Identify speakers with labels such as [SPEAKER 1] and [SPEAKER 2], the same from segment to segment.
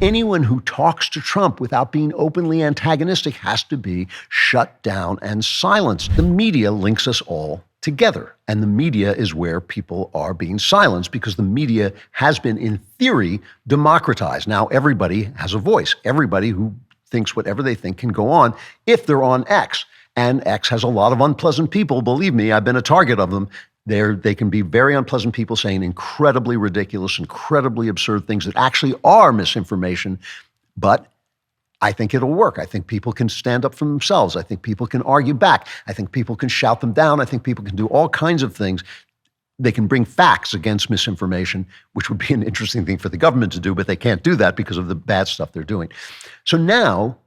[SPEAKER 1] anyone who talks to Trump without being openly antagonistic has to be shut down and silenced. The media links us all together. And the media is where people are being silenced because the media has been, in theory, democratized. Now everybody has a voice. Everybody who thinks whatever they think can go on if they're on X. And X has a lot of unpleasant people. Believe me, I've been a target of them. They can be very unpleasant people saying incredibly ridiculous, incredibly absurd things that actually are misinformation. But I think it'll work. I think people can stand up for themselves. I think people can argue back. I think people can shout them down. I think people can do all kinds of things. They can bring facts against misinformation, which would be an interesting thing for the government to do, but they can't do that because of the bad stuff they're doing. So now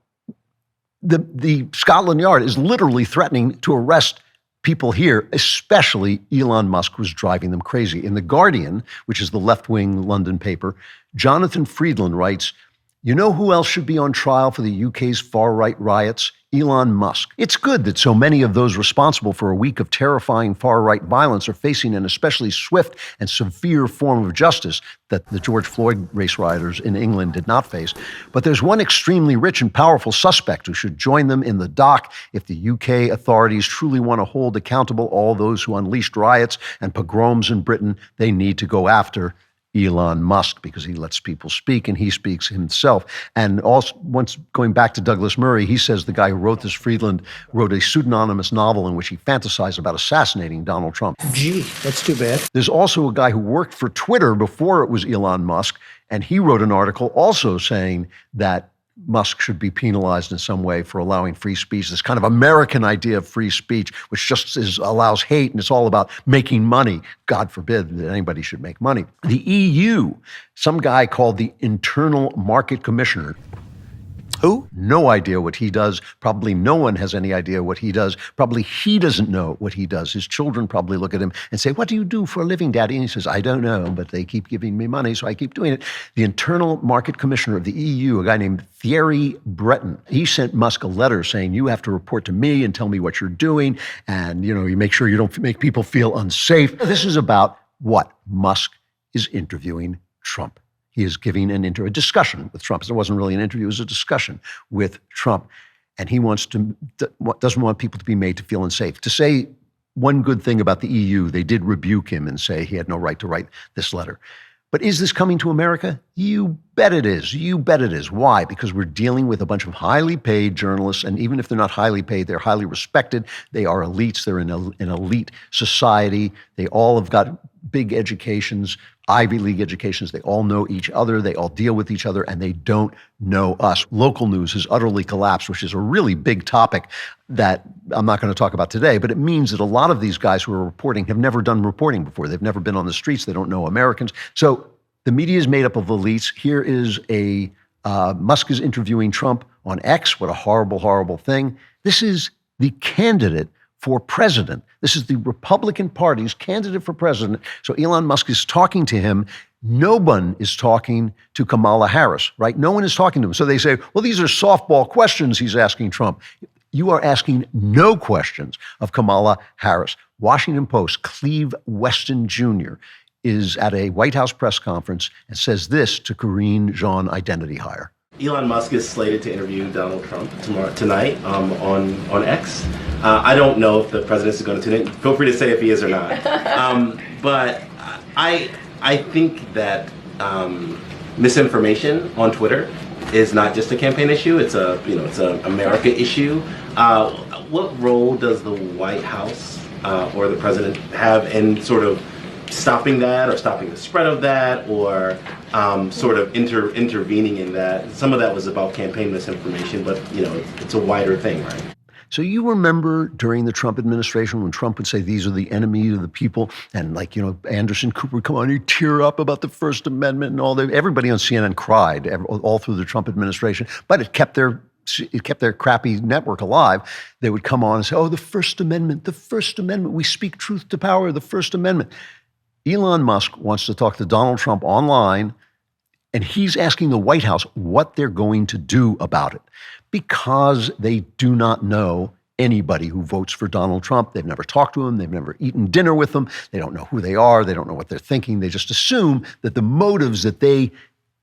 [SPEAKER 1] the Scotland Yard is literally threatening to arrest people here, especially Elon Musk, who's driving them crazy. In The Guardian, which is the left-wing London paper, Jonathan Friedland writes, "You know who else should be on trial for the UK's far-right riots? Elon Musk. It's good that so many of those responsible for a week of terrifying far-right violence are facing an especially swift and severe form of justice that the George Floyd race rioters in England did not face. But there's one extremely rich and powerful suspect who should join them in the dock if the UK authorities truly want to hold accountable all those who unleashed riots and pogroms in Britain. They need to go after Elon Musk because he lets people speak and he speaks himself." And also, once going back to Douglas Murray, he says the guy who wrote this, Friedland, wrote a pseudonymous novel in which he fantasized about assassinating Donald Trump.
[SPEAKER 2] Gee, that's too bad.
[SPEAKER 1] There's also a guy who worked for Twitter before it was Elon Musk, and he wrote an article also saying that Musk should be penalized in some way for allowing free speech, this kind of American idea of free speech, which just allows hate, and it's all about making money. God forbid that anybody should make money. The EU, some guy called the Internal Market Commissioner. Who? No idea what he does. Probably no one has any idea what he does. Probably he doesn't know what he does. His children probably look at him and say, "What do you do for a living, Daddy?" And he says, "I don't know, but they keep giving me money, so I keep doing it." The Internal Market Commissioner of the EU, a guy named Thierry Breton, he sent Musk a letter saying, "You have to report to me and tell me what you're doing, and you make sure you don't make people feel unsafe." This is about what? Musk is interviewing Trump. He is giving a discussion with Trump. It wasn't really an interview, it was a discussion with Trump. And he doesn't want people to be made to feel unsafe. To say one good thing about the EU, they did rebuke him and say he had no right to write this letter. But is this coming to America? You bet it is. You bet it is. Why? Because we're dealing with a bunch of highly paid journalists, and even if they're not highly paid, they're highly respected. They are elites. They're in an elite society. They all have got big educations, Ivy League educations. They all know each other. They all deal with each other, and they don't know us. Local news has utterly collapsed, which is a really big topic that I'm not going to talk about today, but it means that a lot of these guys who are reporting have never done reporting before. They've never been on the streets. They don't know Americans. So the media is made up of elites. Here is Musk is interviewing Trump on X. What a horrible, horrible thing. This is the candidate for president. This is the Republican Party's candidate for president. So Elon Musk is talking to him. No one is talking to Kamala Harris, right? No one is talking to him. So they say, well, these are softball questions he's asking Trump. You are asking no questions of Kamala Harris. Washington Post, Cleve Weston Jr. is at a White House press conference and says this to Karine Jean identity hire.
[SPEAKER 3] Elon Musk is slated to interview Donald Trump tonight on X. I don't know if the president is going to tune in. Feel free to say if he is or not. But I think that misinformation on Twitter is not just a campaign issue. It's a America issue. What role does the White House or the president have in sort of stopping that, or stopping the spread of that, or sort of intervening in that? Some of that was about campaign misinformation, but it's a wider thing, right?
[SPEAKER 1] So you remember during the Trump administration when Trump would say these are the enemy of the people, and Anderson Cooper would come on, he'd tear up about the First Amendment and all that. Everybody on CNN cried all through the Trump administration, but it kept their crappy network alive. They would come on and say, "Oh, the First Amendment, we speak truth to power, the First Amendment." Elon Musk wants to talk to Donald Trump online, and he's asking the White House what they're going to do about it, because they do not know anybody who votes for Donald Trump. They've never talked to him. They've never eaten dinner with them. They don't know who they are. They don't know what they're thinking. They just assume that the motives that they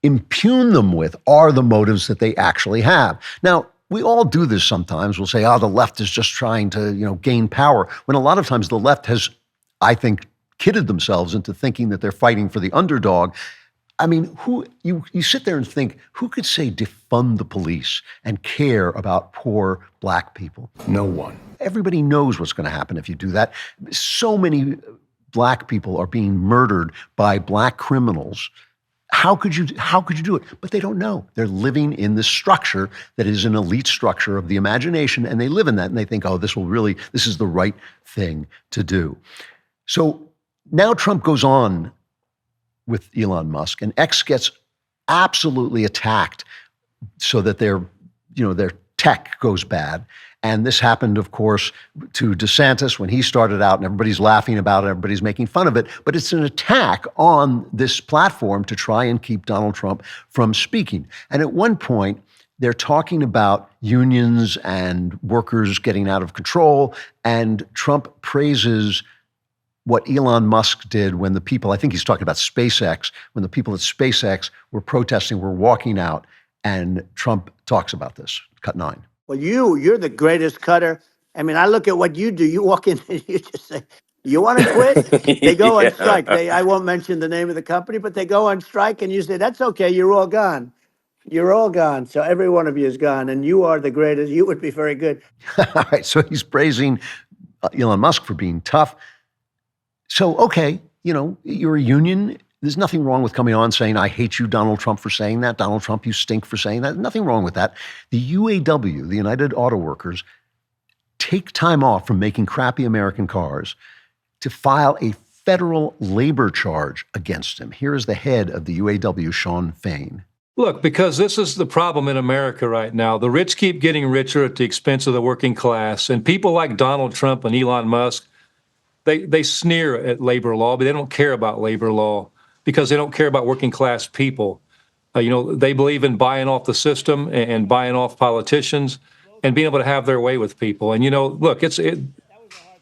[SPEAKER 1] impugn them with are the motives that they actually have. Now, we all do this sometimes. We'll say, the left is just trying to, gain power, when a lot of times the left has, I think, kidded themselves into thinking that they're fighting for the underdog. I mean, you sit there and think, who could say defund the police and care about poor black people?
[SPEAKER 2] No one.
[SPEAKER 1] Everybody knows what's going to happen if you do that. So many black people are being murdered by black criminals. How could you do it? But they don't know. They're living in this structure that is an elite structure of the imagination, and they live in that, and they think, this is the right thing to do. So now Trump goes on with Elon Musk, and X gets absolutely attacked so that their tech goes bad. And this happened, of course, to DeSantis when he started out, and everybody's laughing about it, everybody's making fun of it. But it's an attack on this platform to try and keep Donald Trump from speaking. And at one point, they're talking about unions and workers getting out of control, and Trump praises what Elon Musk did when the people, I think he's talking about SpaceX, when the people at SpaceX were protesting, were walking out, and Trump talks about this. Cut 9.
[SPEAKER 4] Well, you're the greatest cutter. I mean, I look at what you do. You walk in and you just say, you want to quit? They go on strike. I won't mention the name of the company, but they go on strike and you say, that's okay. You're all gone. You're all gone. So every one of you is gone, and you are the greatest. You would be very good.
[SPEAKER 1] All right. So he's praising Elon Musk for being tough. So, okay, you're a union. There's nothing wrong with coming on saying, I hate you, Donald Trump, for saying that. Donald Trump, you stink for saying that. Nothing wrong with that. The UAW, the United Auto Workers, take time off from making crappy American cars to file a federal labor charge against him. Here is the head of the UAW, Sean Fain.
[SPEAKER 5] Look, because this is the problem in America right now. The rich keep getting richer at the expense of the working class. And people like Donald Trump and Elon Musk, they sneer at labor law, but they don't care about labor law, because they don't care about working class people. They believe in buying off the system and buying off politicians and being able to have their way with people. And, look,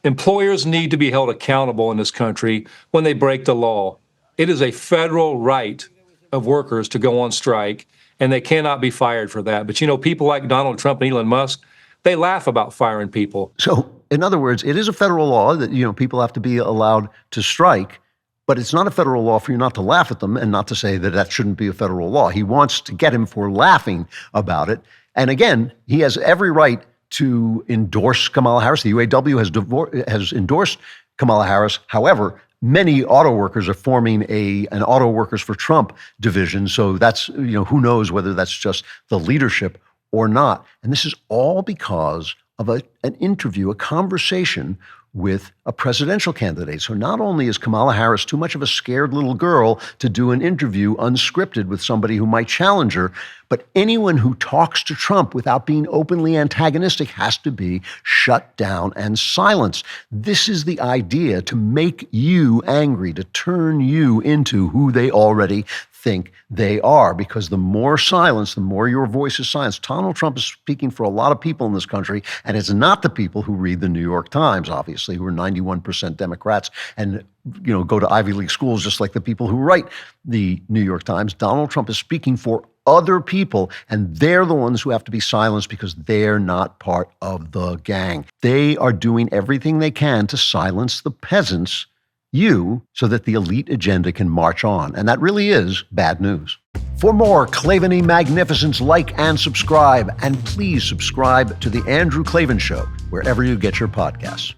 [SPEAKER 5] employers need to be held accountable in this country when they break the law. It is a federal right of workers to go on strike, and they cannot be fired for that. But, people like Donald Trump and Elon Musk, they laugh about firing people.
[SPEAKER 1] So, in other words, it is a federal law that, people have to be allowed to strike. But it's not a federal law for you not to laugh at them and not to say that shouldn't be a federal law. He wants to get him for laughing about it. And again, he has every right to endorse Kamala Harris. The UAW has endorsed Kamala Harris. However, many auto workers are forming an Auto Workers for Trump division. So that's, who knows whether that's just the leadership or not. And this is all because of an interview, a conversation with a presidential candidate. So not only is Kamala Harris too much of a scared little girl to do an interview unscripted with somebody who might challenge her, but anyone who talks to Trump without being openly antagonistic has to be shut down and silenced. This is the idea, to make you angry, to turn you into who they already think they are, because the more silence, the more your voice is silenced. Donald Trump is speaking for a lot of people in this country, and it's not the people who read the New York Times, obviously, who are 91% Democrats and go to Ivy League schools, just like the people who write the New York Times. Donald Trump is speaking for other people, and they're the ones who have to be silenced because they're not part of the gang. They are doing everything they can to silence the peasants, so that the elite agenda can march on. And that really is bad news. For more Klavan-y magnificence, like and subscribe. And please subscribe to The Andrew Klavan Show, wherever you get your podcasts.